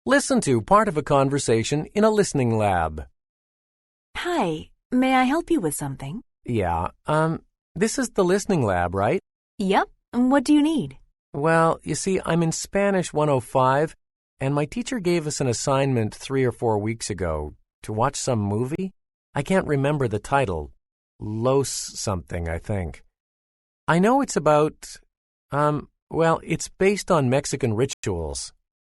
Listen to part of a conversation in a listening lab. Hi, may I help you with something? Yeah, this is the listening lab, right? Yep, what do you need? Well, you see, I'm in Spanish 105, and my teacher gave us an assignment 3 or 4 weeks ago to watch some movie. I can't remember the title. Los something, I think. I know it's about, it's based on Mexican rituals.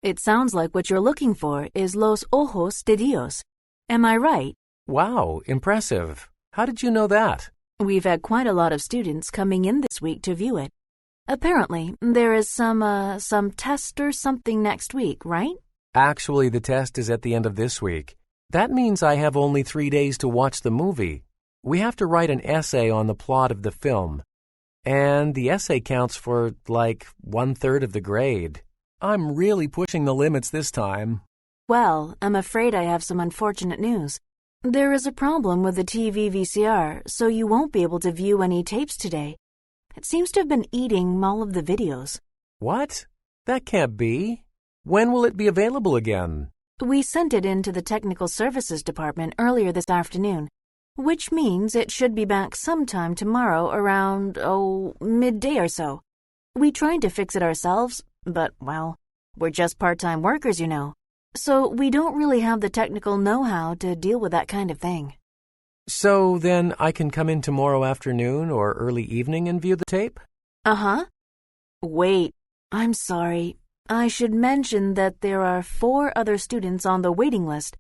It sounds like what you're looking for is Los Ojos de Dios. Am I right? Wow, impressive. How did you know that? We've had quite a lot of students coming in this week to view it. Apparently, there is some test or something next week, right? Actually, the test is at the end of this week. That means I have only 3 days to watch the movie. We have to write an essay on the plot of the film. And the essay counts for, 1/3 of the grade. I'm really pushing the limits this time. Well, I'm afraid I have some unfortunate news. There is a problem with the TV VCR, so you won't be able to view any tapes today. It seems to have been eating all of the videos. What? That can't be. When will it be available again? We sent it in to the Technical Services Department earlier this afternoon, which means it should be back sometime tomorrow around, midday or so. We tried to fix it ourselves, but, we're just part-time workers, you know. So we don't really have the technical know-how to deal with that kind of thing. So then I can come in tomorrow afternoon or early evening and view the tape? Uh-huh. Wait, I'm sorry. I should mention that there are 4 other students on the waiting list.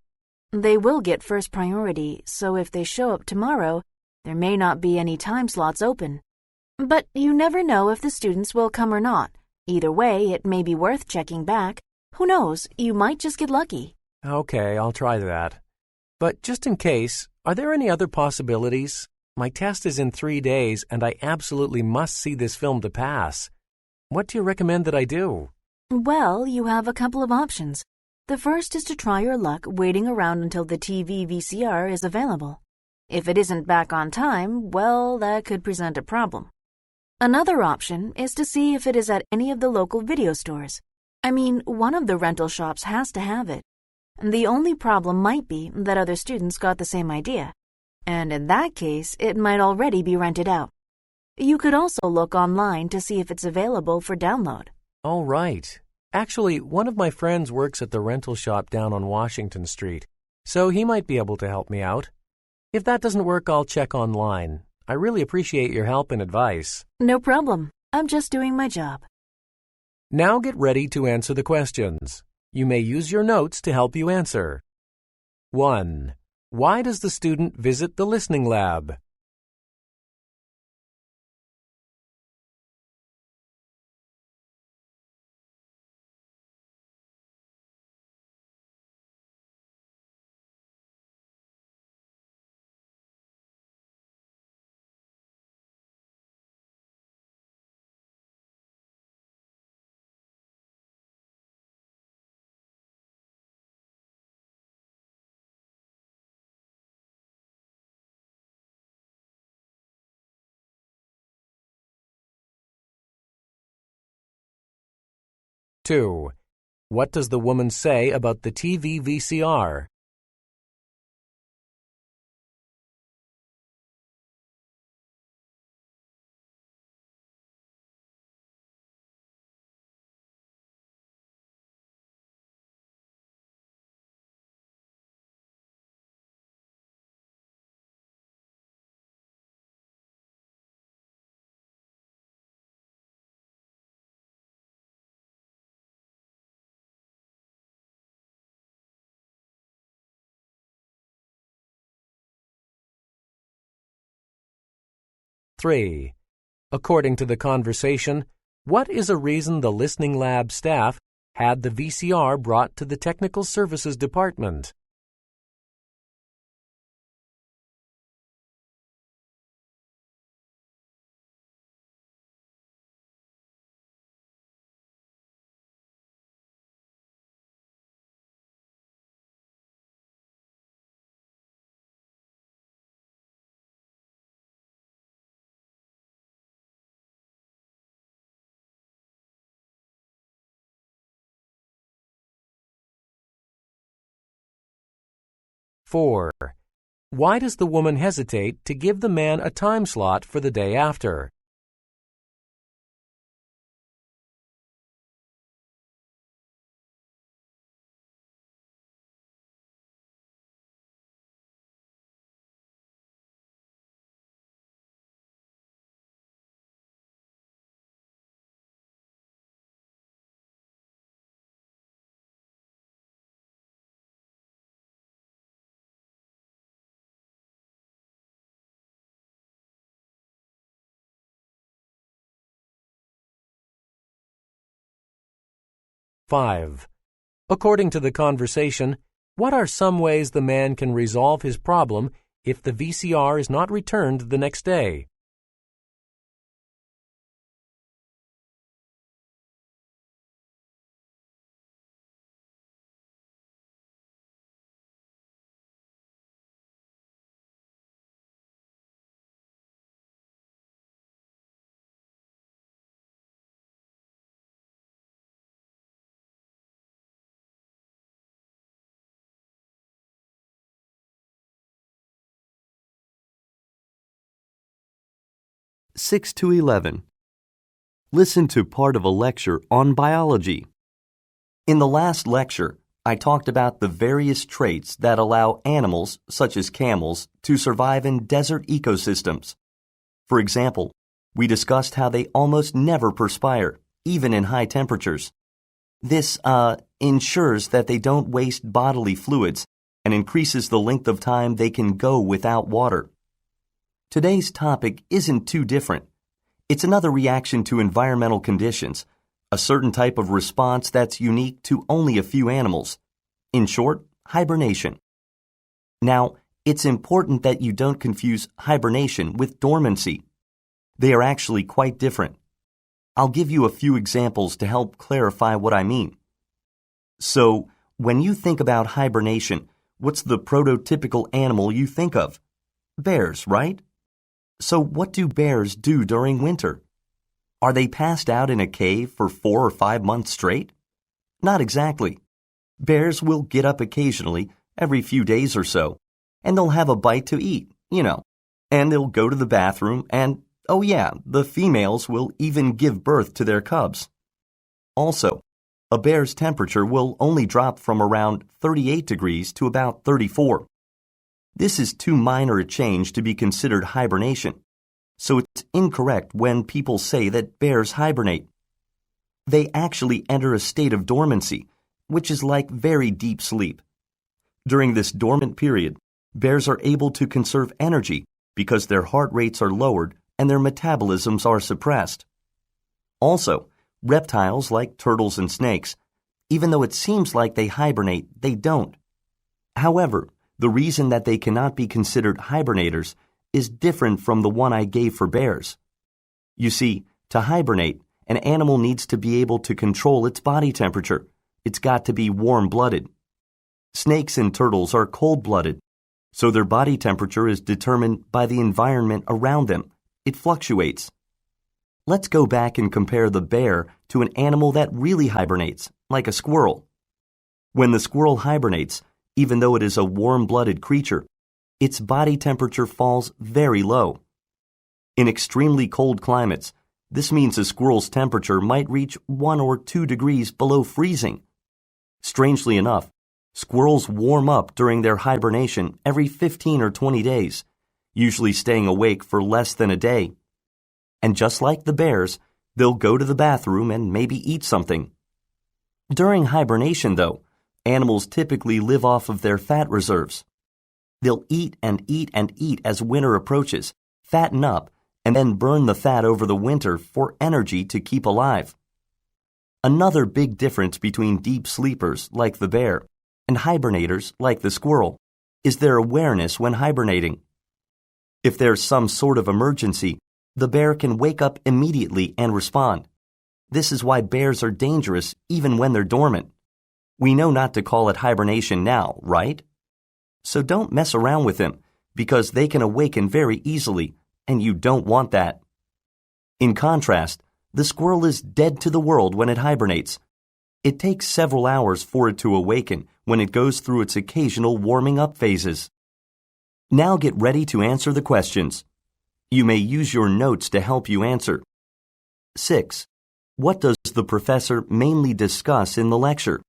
They will get first priority, so if they show up tomorrow, there may not be any time slots open. But you never know if the students will come or not. Either way, it may be worth checking back. Who knows, you might just get lucky. Okay, I'll try that. But just in case, are there any other possibilities? My test is in 3 days, and I absolutely must see this film to pass. What do you recommend that I do? Well, you have a couple of options. The first is to try your luck waiting around until the TV VCR is available. If it isn't back on time, well, that could present a problem. Another option is to see if it is at any of the local video stores. I mean, one of the rental shops has to have it. The only problem might be that other students got the same idea. And in that case, it might already be rented out. You could also look online to see if it's available for download. All right. Actually, one of my friends works at the rental shop down on Washington Street, so he might be able to help me out. If that doesn't work, I'll check online. I really appreciate your help and advice. No problem. I'm just doing my job. Now get ready to answer the questions. You may use your notes to help you answer. 1. Why does the student visit the listening lab? Two. What does the woman say about the TV VCR? Three. According to the conversation, what is a reason the listening lab staff had the VCR brought to the Technical Services Department? 4. Why does the woman hesitate to give the man a time slot for the day after? Five. According to the conversation, what are some ways the man can resolve his problem if the VCR is not returned the next day? Six to 11. Listen to part of a lecture on biology. In the last lecture, I talked about the various traits that allow animals, such as camels, to survive in desert ecosystems. For example, we discussed how they almost never perspire, even in high temperatures. This, ensures that they don't waste bodily fluids and increases the length of time they can go without water. Today's topic isn't too different. It's another reaction to environmental conditions, a certain type of response that's unique to only a few animals. In short, hibernation. Now, it's important that you don't confuse hibernation with dormancy. They are actually quite different. I'll give you a few examples to help clarify what I mean. So, when you think about hibernation, what's the prototypical animal you think of? Bears, right? So what do bears do during winter? Are they passed out in a cave for 4 or 5 months straight? Not exactly. Bears will get up occasionally, every few days or so, and they'll have a bite to eat, and they'll go to the bathroom and, oh yeah, the females will even give birth to their cubs. Also, a bear's temperature will only drop from around 38 degrees to about 34. This is too minor a change to be considered hibernation, so it's incorrect when people say that bears hibernate. They actually enter a state of dormancy, which is like very deep sleep. During this dormant period, bears are able to conserve energy because their heart rates are lowered and their metabolisms are suppressed. Also, reptiles like turtles and snakes, even though it seems like they hibernate, they don't. However, the reason that they cannot be considered hibernators is different from the one I gave for bears. You see, to hibernate, an animal needs to be able to control its body temperature. It's got to be warm-blooded. Snakes and turtles are cold-blooded, so their body temperature is determined by the environment around them. It fluctuates. Let's go back and compare the bear to an animal that really hibernates, like a squirrel. When the squirrel hibernates, even though it is a warm-blooded creature, its body temperature falls very low. In extremely cold climates, this means a squirrel's temperature might reach 1 or 2 degrees below freezing. Strangely enough, squirrels warm up during their hibernation every 15 or 20 days, usually staying awake for less than a day. And just like the bears, they'll go to the bathroom and maybe eat something. During hibernation, though, animals typically live off of their fat reserves. They'll eat and eat and eat as winter approaches, fatten up, and then burn the fat over the winter for energy to keep alive. Another big difference between deep sleepers, like the bear, and hibernators, like the squirrel, is their awareness when hibernating. If there's some sort of emergency, the bear can wake up immediately and respond. This is why bears are dangerous even when they're dormant. We know not to call it hibernation now, right? So don't mess around with them, because they can awaken very easily, and you don't want that. In contrast, the squirrel is dead to the world when it hibernates. It takes several hours for it to awaken when it goes through its occasional warming up phases. Now get ready to answer the questions. You may use your notes to help you answer. 6. What does the professor mainly discuss in the lecture?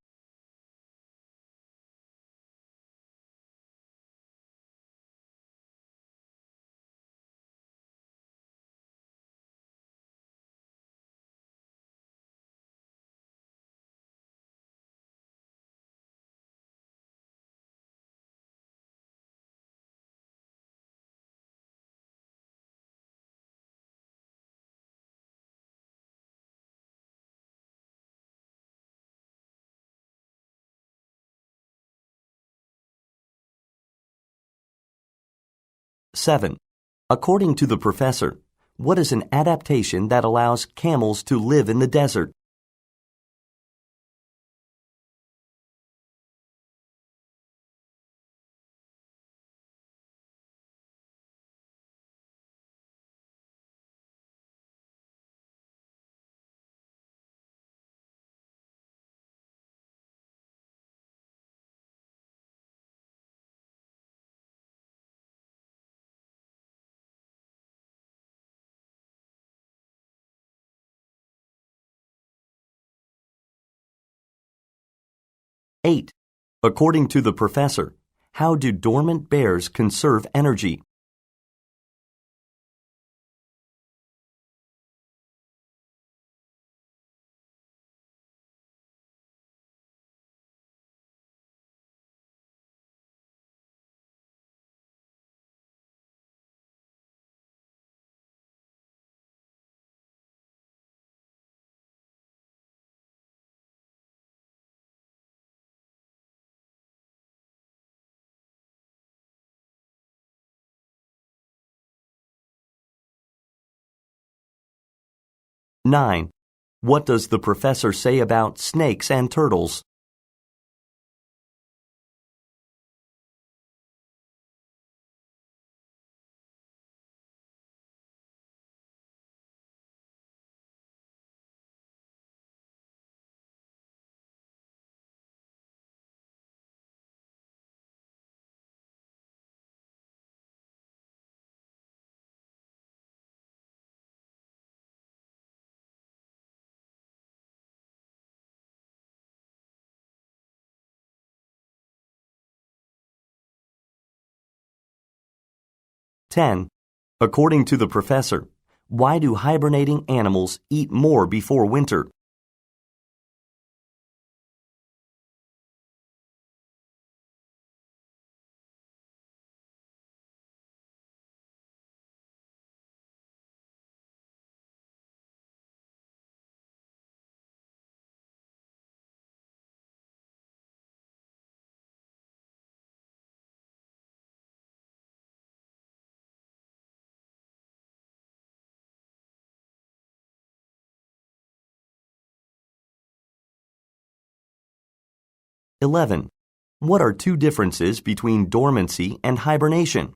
Seven. According to the professor, what is an adaptation that allows camels to live in the desert? Eight. According to the professor, how do dormant bears conserve energy? Nine. What does the professor say about snakes and turtles? Ten. According to the professor, why do hibernating animals eat more before winter? Eleven. What are two differences between dormancy and hibernation?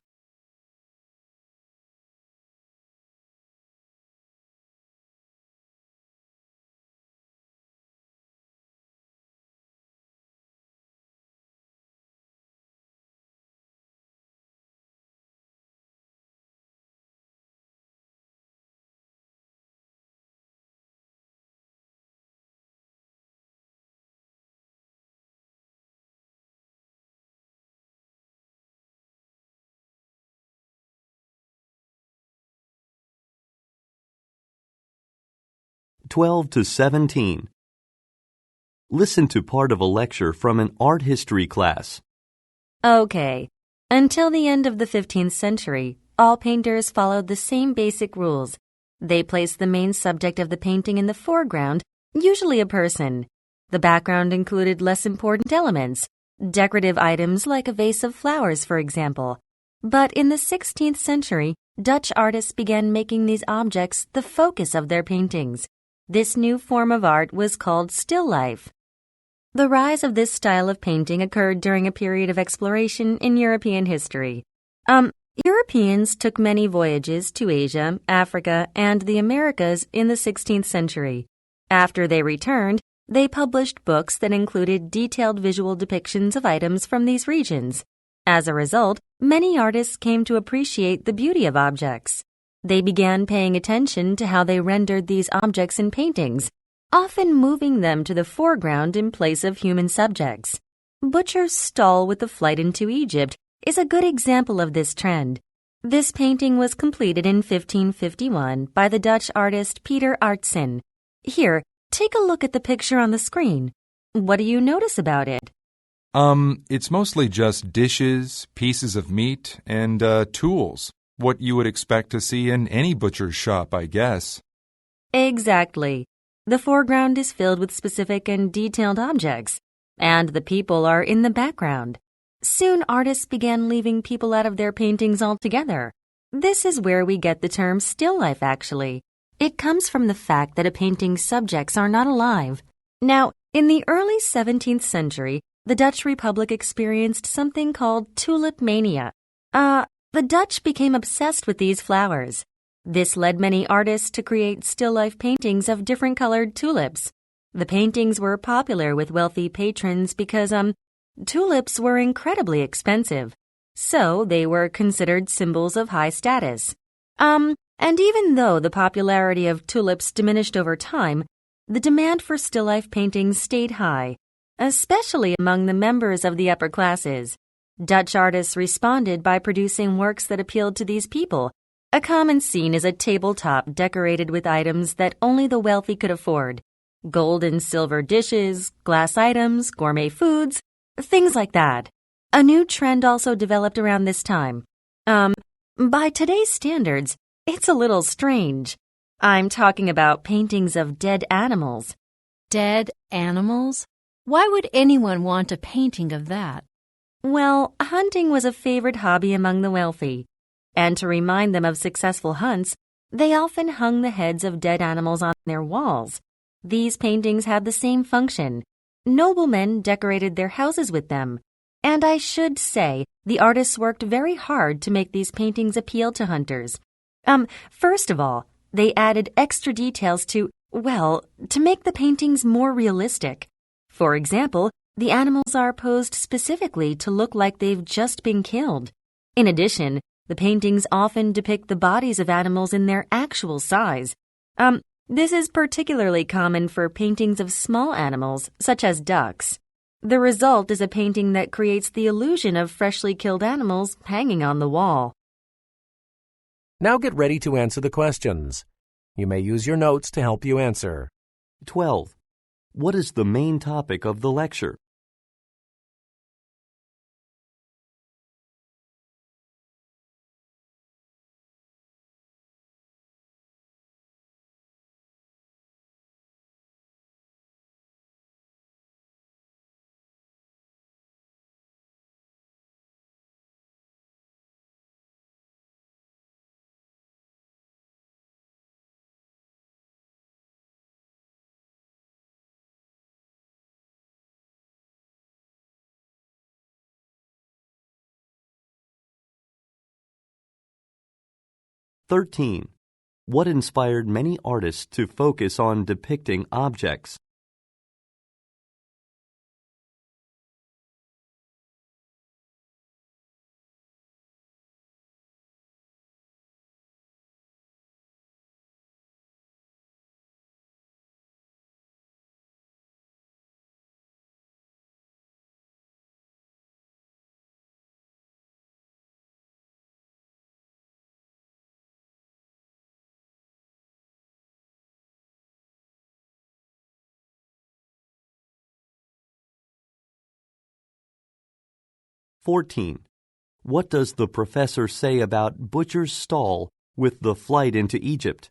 (12 to 17). Listen to part of a lecture from an art history class. Okay. Until the end of the 15th century, all painters followed the same basic rules. They placed the main subject of the painting in the foreground, usually a person. The background included less important elements, decorative items like a vase of flowers, for example. But in the 16th century, Dutch artists began making these objects the focus of their paintings. This new form of art was called still life. The rise of this style of painting occurred during a period of exploration in European history. Europeans took many voyages to Asia, Africa, and the Americas in the 16th century. After they returned, They published books that included detailed visual depictions of items from these regions. As a result, many artists came to appreciate the beauty of objects. They began paying attention to how they rendered these objects in paintings, often moving them to the foreground in place of human subjects. Butcher's stall with the flight into Egypt is a good example of this trend. This painting was completed in 1551 by the Dutch artist Peter Artsen. Here, take a look at the picture on the screen. What do you notice about it? It's mostly just dishes, pieces of meat, and tools. What you would expect to see in any butcher's shop, I guess. Exactly. The foreground is filled with specific and detailed objects, and the people are in the background. Soon artists began leaving people out of their paintings altogether. This is where we get the term still life, actually. It comes from the fact that a painting's subjects are not alive. Now, in the early 17th century, the Dutch Republic experienced something called tulip mania. The Dutch became obsessed with these flowers. This led many artists to create still life paintings of different colored tulips. The paintings were popular with wealthy patrons because, tulips were incredibly expensive, so they were considered symbols of high status. And even though the popularity of tulips diminished over time, the demand for still life paintings stayed high, especially among the members of the upper classes. Dutch artists responded by producing works that appealed to these people. A common scene is a tabletop decorated with items that only the wealthy could afford. Gold and silver dishes, glass items, gourmet foods, things like that. A new trend also developed around this time. By today's standards, it's a little strange. I'm talking about paintings of dead animals. Dead animals? Why would anyone want a painting of that? Well, hunting was a favorite hobby among the wealthy. And to remind them of successful hunts, they often hung the heads of dead animals on their walls. These paintings had the same function. Noblemen decorated their houses with them. And I should say, the artists worked very hard to make these paintings appeal to hunters. First of all, they added extra details to make the paintings more realistic. For example, the animals are posed specifically to look like they've just been killed. In addition, the paintings often depict the bodies of animals in their actual size. This is particularly common for paintings of small animals, such as ducks. The result is a painting that creates the illusion of freshly killed animals hanging on the wall. Now get ready to answer the questions. You may use your notes to help you answer. 12. What is the main topic of the lecture? "13. What inspired many artists to focus on depicting objects? "14. What does the professor say about Butcher's stall with the flight into Egypt?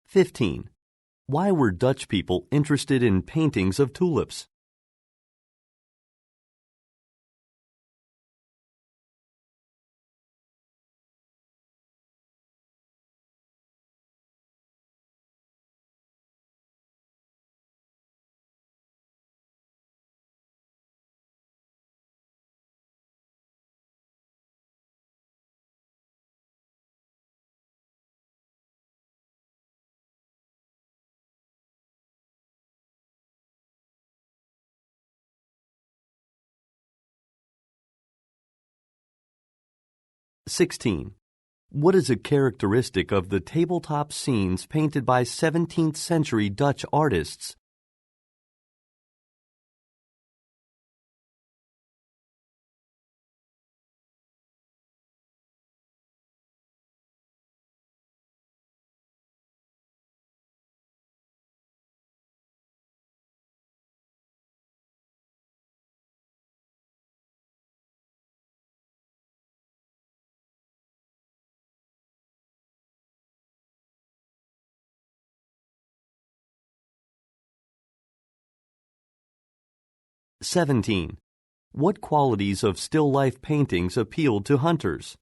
"15. Why were Dutch people interested in paintings of tulips? (16) What is a characteristic of the tabletop scenes painted by 17th century Dutch artists? (17) What qualities of still life paintings appealed to hunters?